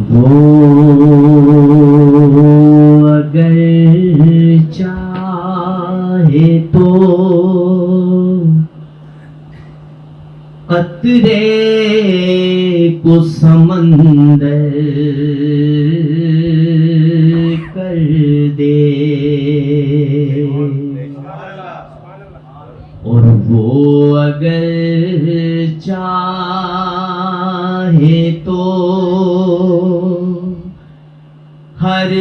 وہ اگر چاہے تو قطرے کو سمندر کر دے، اور وہ اگر چاہے تو ہر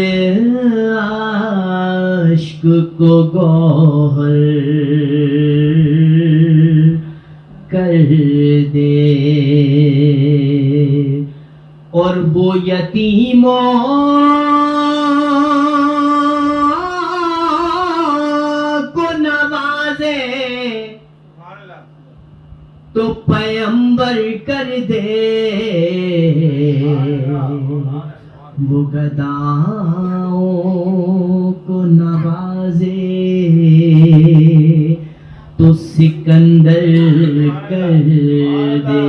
عشق کو گوہر کر دے، اور وہ یتیموں کو نوازے تو پیمبر کر دے، وہ گداؤں کو نوازے تو سکندر کر دے،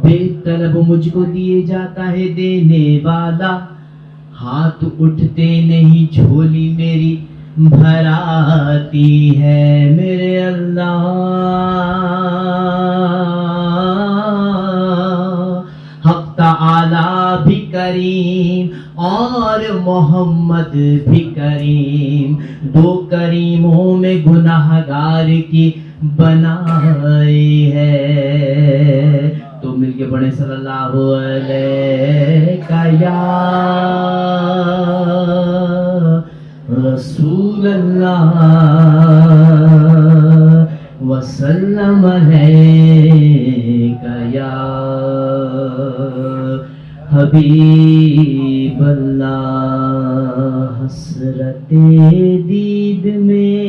بے طلب مجھ کو دیے جاتا ہے دینے والا، ہاتھ اٹھتے نہیں جھولی میری بھراتی ہے، میرے اللہ حق تعالی بھی کریم اور محمد بھی کریم، دو کریموں میں گناہگار کی بنائی ہے، تو مل کے پڑھیں صلی اللہ علیہ یا رسول اللہ وسلم علیک یا حبیب اللہ، حسرت دید میں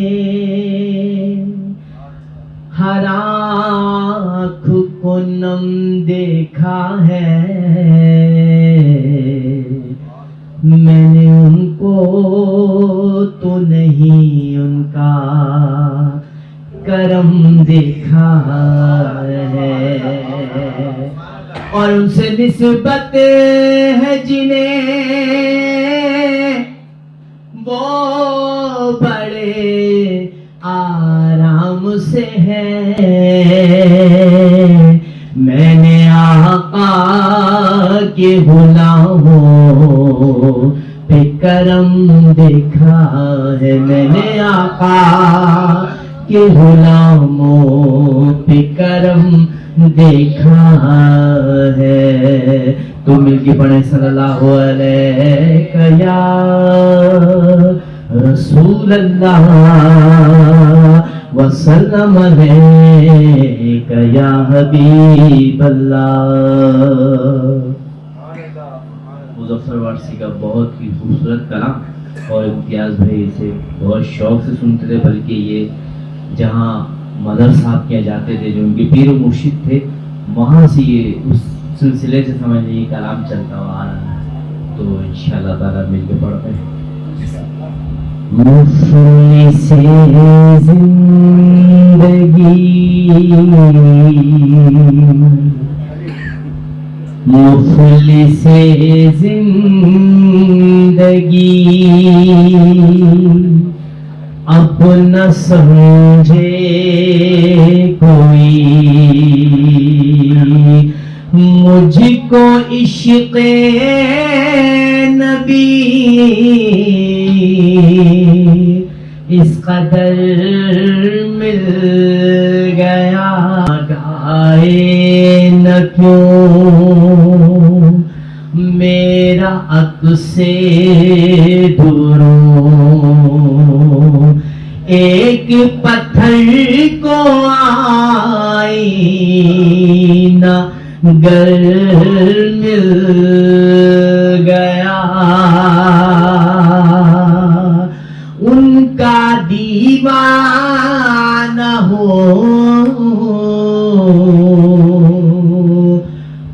ہر آنکھ کو نم دیکھا ہے، میں نے ان کو تو نہیں ان کا کرم دیکھا ہے، اور ان سے نسبت ہے جنہیں وہ بڑے آرام سے ہے، میں نے آقا کے غلاموں پہ کرم دیکھا ہے، میں نے آقا کے غلاموں پہ کرم دیکھا ہے، تو مل کے پڑھیں صلی اللہ علیہ یا رسول اللہ وسلم علیک یا حبیب اللہ۔ مظفر وارسی کا بہت ہی خوبصورت کلام، اور امتیاز بھائی اسے بہت شوق سے سنتے تھے، بلکہ یہ جہاں مدر صاحب کیا جاتے تھے جو ان کے پیر و مرشد تھے، وہاں سے یہ اس سلسلے سے سمجھ لیجیے کلام چلتا ہوا آ رہا ہے، تو انشاءاللہ تعالیٰ مل کے پڑھتے ہیں۔ مفلس زندگی مفلس زندگی اب نہ سمجھے کوئی، مجھ کو عشق نبی اس قدر مل گیا، گائے نہ کیوں میرا عکس دوروں، ایک پتھر کو آئینہ گر مل گیا، ان کا دیوانہ ہو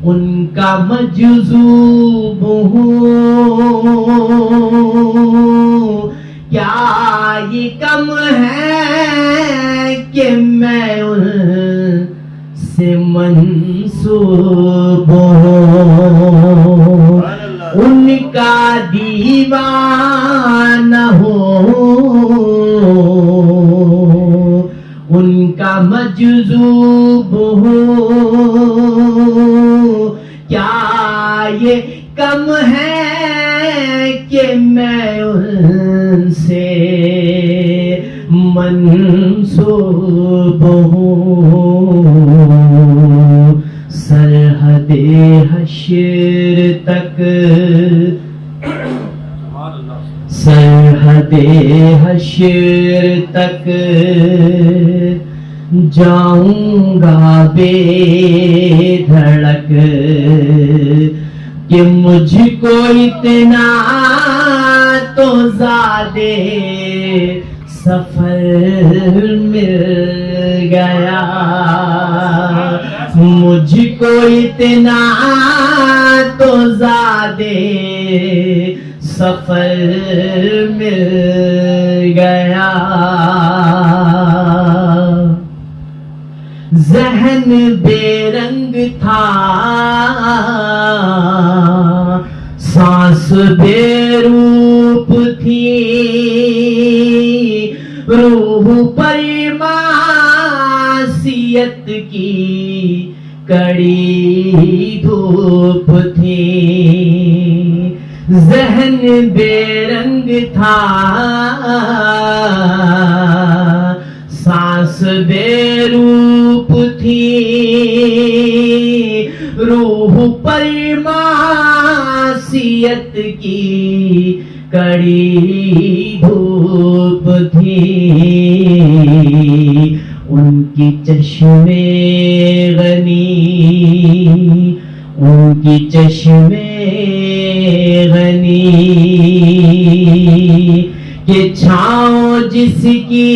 ان کا مجذوب ہوں، کیا یہ کم ہے کہ میں ان سے منسوب ہوں، ان کا دیوانہ ہو، ان کا مجذوب ہو، کیا یہ کم ہے کہ میں ان سے منسوب ہوں؟ سرحد حشر تک، سرحد حشر تک جاؤں گا بے دھڑک، کہ مجھ کو اتنا تو زیادہ سفر مل گیا، مجھ کو اتنا تو زیادہ سفر مل گیا۔ ذہن بے رنگ تھا، سانس بے روپ تھی، روح پر معصیت کی کڑی دھوپ تھی۔ ذہن بے رنگ تھا، سانس بے روپ تھی، روح پر معصیت کی کڑی دھوپ تھی۔ ان کی چشمے غنی، ان کی چشمے غنی، کہ چھاؤں جس کی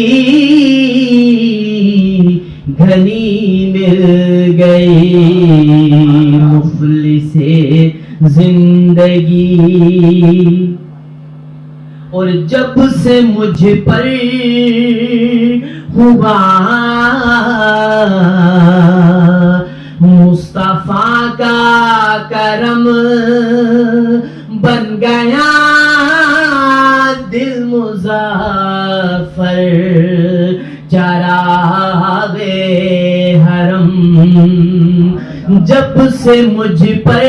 گھنی مل گئی، مفلس زندگی۔ اور جب سے مجھ پر ہوا مصطفیٰ کا کرم، بن گیا دل مظفر چراغ حرم۔ جب سے مجھ پر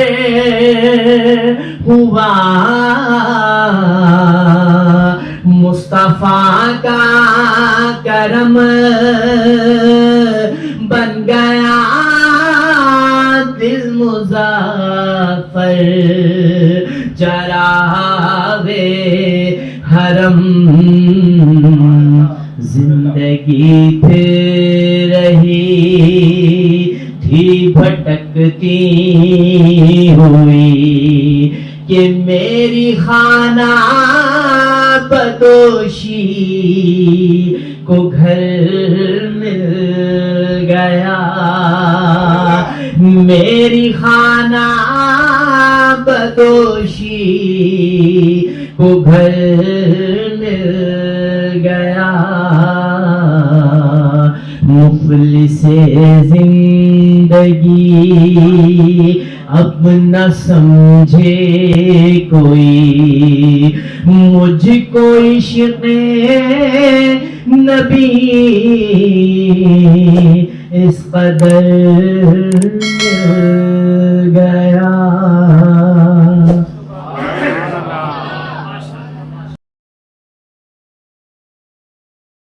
ہوا مصطفیٰ کا کرم، بن گیا دل مظفر چراغ حرم۔ زندگی پھر رہی تھی بھٹکتی ہوئی، کہ میری خانہ بدوشی کو گھر مل گیا، میری خانہ بدوشی کو گھر مل گیا۔ مفلس زندگی اب نہ سمجھے کوئی، مجھ کو عشق نبی اس قدر